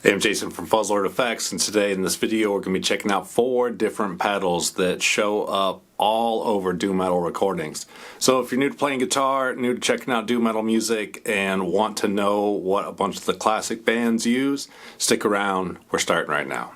Hey, I'm Jason from Fuzzlord Effects, and today in this video we're going to be checking out 4 different pedals that show up all over doom metal recordings. So if you're new to playing guitar, new to checking out doom metal music, and want to know what a bunch of the classic bands use, stick around. We're starting right now.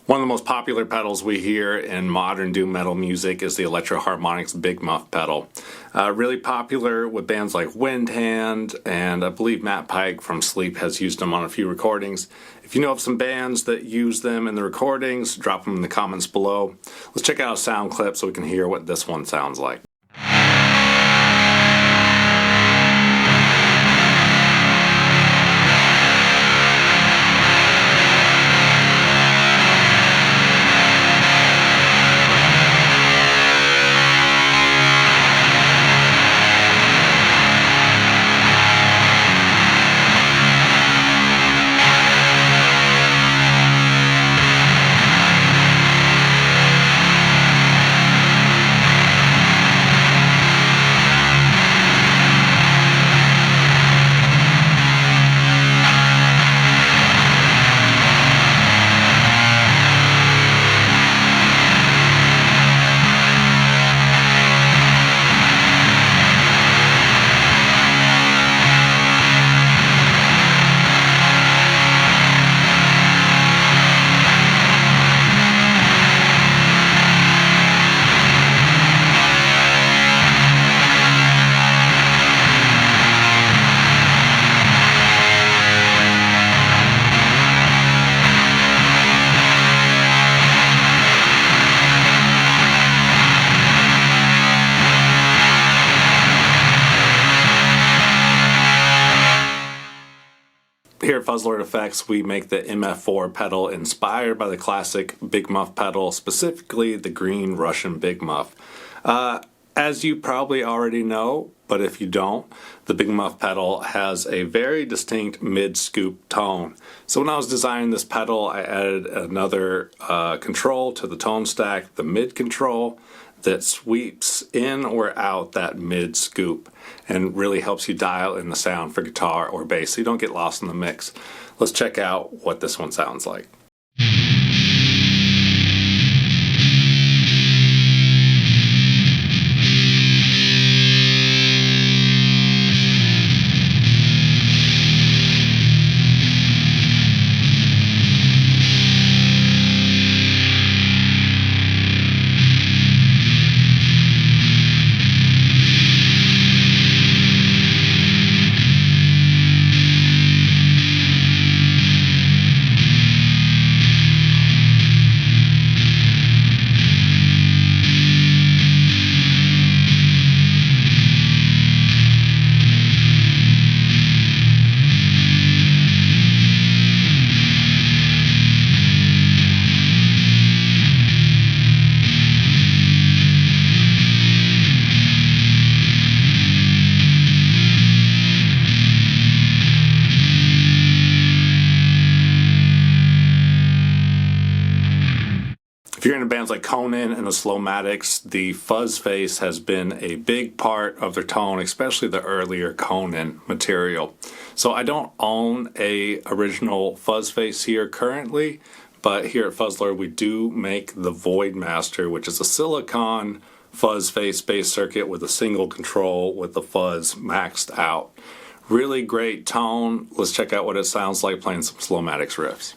One of the most popular pedals we hear in modern doom metal music is the Electro Harmonics Big Muff pedal. Really popular with bands like Windhand, and I believe Matt Pike from Sleep has used them on a few recordings. If you know of some bands that use them in the recordings, drop them in the comments below. Let's check out a sound clip so we can hear what this one sounds like. Here at Fuzzlord Effects, we make the MF4 pedal inspired by the classic Big Muff pedal, specifically the green Russian Big Muff. As you probably already know, but if you don't, the Big Muff pedal has a very distinct mid-scoop tone. So when I was designing this pedal, I added another control to the tone stack, the mid control, that sweeps in or out that mid scoop and really helps you dial in the sound for guitar or bass so you don't get lost in the mix. Let's check out what this one sounds like. If you're into bands like Conan and the Slowmatics, the fuzz face has been a big part of their tone, especially the earlier Conan material. So I don't own a original fuzz face here currently, but here at Fuzzlord we do make the Voidmaster, which is a silicon fuzz face bass circuit with a single control with the fuzz maxed out. Really great tone. Let's check out what it sounds like playing some Slowmatics riffs.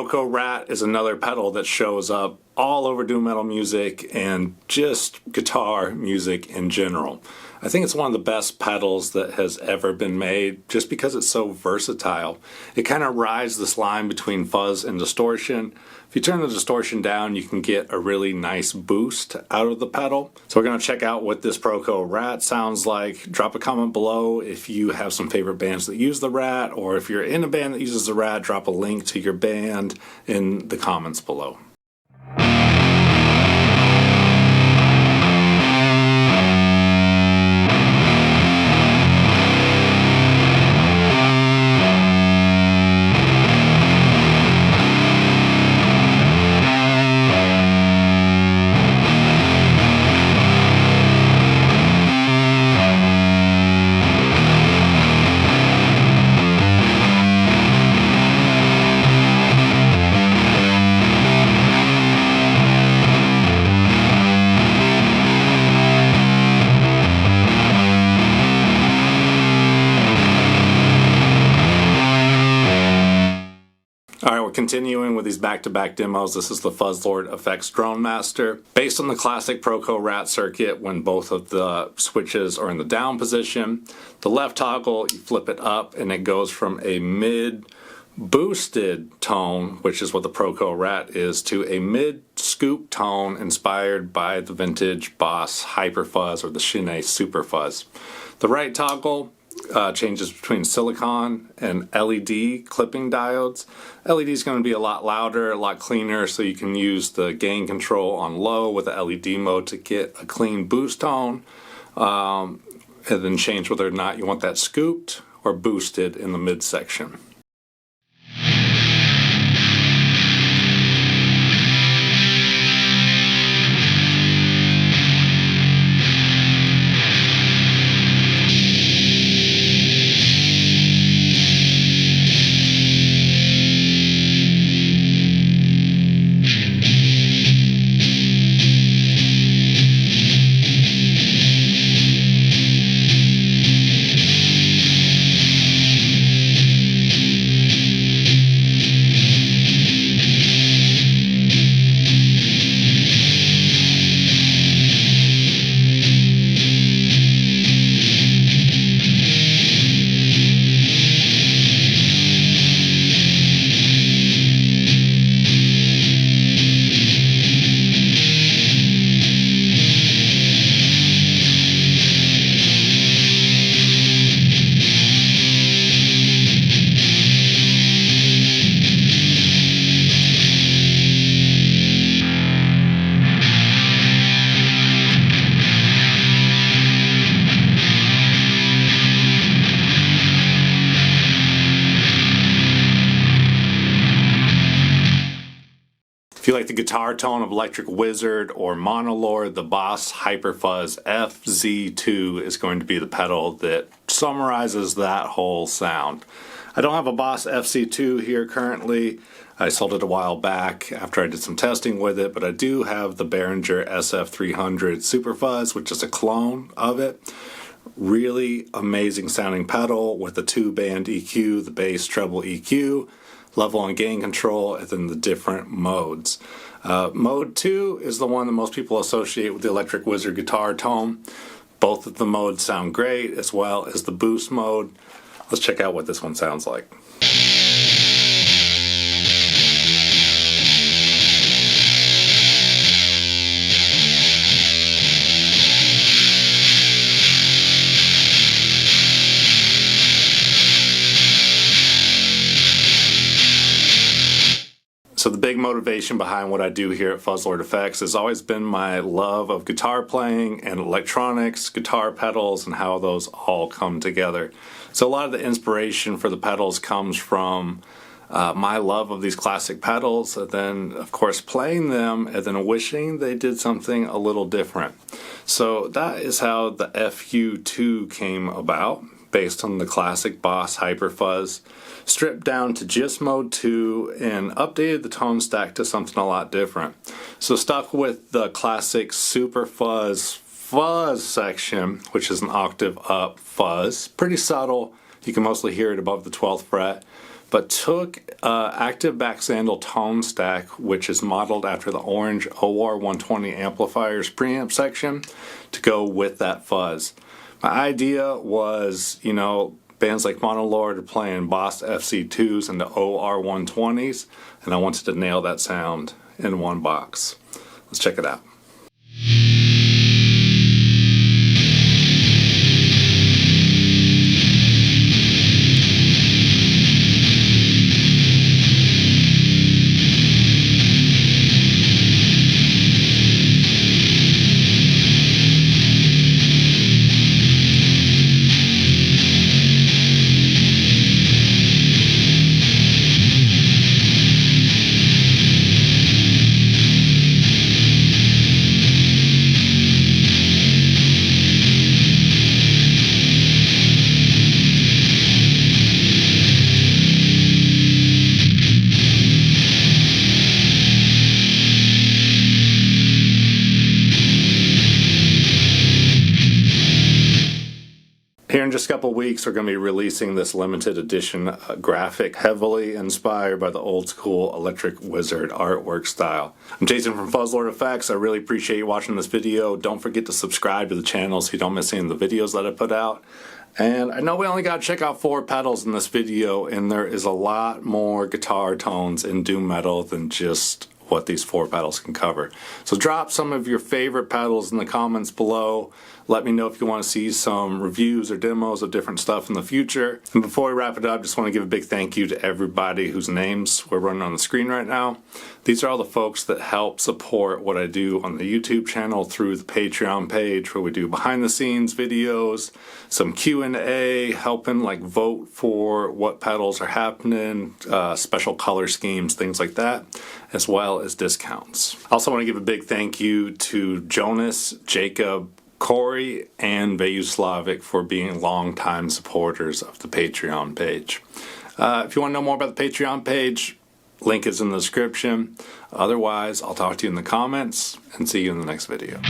Proo Rat is another pedal that shows up all over doom metal music and just guitar music in general. I think it's one of the best pedals that has ever been made just because it's so versatile. It kind of rides this line between fuzz and distortion. If you turn the distortion down, you can get a really nice boost out of the pedal. So we're going to check out what this Proo Rat sounds like. Drop a comment below if you have some favorite bands that use the Rat, or if you're in a band that uses the Rat, drop a link to your band in the comments below. Alright, we're continuing with these back-to-back demos. This is the Fuzzlord Effects Drone Master. Based on the classic Proo Rat circuit when both of the switches are in the down position. The left toggle, you flip it up and it goes from a mid-boosted tone, which is what the Proo Rat is, to a mid-scoop tone inspired by the vintage Boss Hyper Fuzz or the Shin Super Fuzz. The right toggle changes between silicon and LED clipping diodes. LED is going to be a lot louder, a lot cleaner, so you can use the gain control on low with the LED mode to get a clean boost tone, and then change whether or not you want that scooped or boosted in the midsection. If you like the guitar tone of Electric Wizard or Monolord, the Boss Hyper Fuzz FZ2 is going to be the pedal that summarizes that whole sound. I don't have a Boss FZ2 here currently. I sold it a while back after I did some testing with it, but I do have the Behringer SF300 Super Fuzz, which is a clone of it. Really amazing sounding pedal with a 2-band EQ, the bass treble EQ, level and gain control, and then the different modes. Mode 2 is the one that most people associate with the Electric Wizard guitar tone. Both of the modes sound great, as well as the boost mode. Let's check out what this one sounds like. So the big motivation behind what I do here at Fuzzlord Effects has always been my love of guitar playing and electronics, guitar pedals, and how those all come together. So a lot of the inspiration for the pedals comes from my love of these classic pedals, and then of course playing them and then wishing they did something a little different. So that is how the FU2 came about, based on the classic Boss Hyper Fuzz, stripped down to just mode 2 and updated the tone stack to something a lot different. So stuck with the classic Super Fuzz section, which is an octave up fuzz. Pretty subtle, you can mostly hear it above the 12th fret, but took active back sandal tone stack, which is modeled after the orange OR120 amplifiers preamp section, to go with that fuzz. My idea was, you know, bands like Monolord are playing Boss FZ2s and the OR120s, and I wanted to nail that sound in one box. Let's check it out. Here in just a couple weeks, we're going to be releasing this limited edition graphic heavily inspired by the old school Electric Wizard artwork style. I'm Jason from Fuzzlord Effects. I really appreciate you watching this video. Don't forget to subscribe to the channel so you don't miss any of the videos that I put out. And I know we only got to check out 4 pedals in this video, and there is a lot more guitar tones in doom metal than just what these 4 pedals can cover. So drop some of your favorite pedals in the comments below. Let me know if you want to see some reviews or demos of different stuff in the future. And before we wrap it up, just want to give a big thank you to everybody whose names we're running on the screen right now. These are all the folks that help support what I do on the YouTube channel through the Patreon page, where we do behind the scenes videos, some Q&A, helping like vote for what pedals are happening, special color schemes, things like that, as well as discounts. I also want to give a big thank you to Jonas, Jacob, Corey, and Vayuslavic for being longtime supporters of the Patreon page. If you want to know more about the Patreon page, link is in the description. Otherwise, I'll talk to you in the comments and see you in the next video.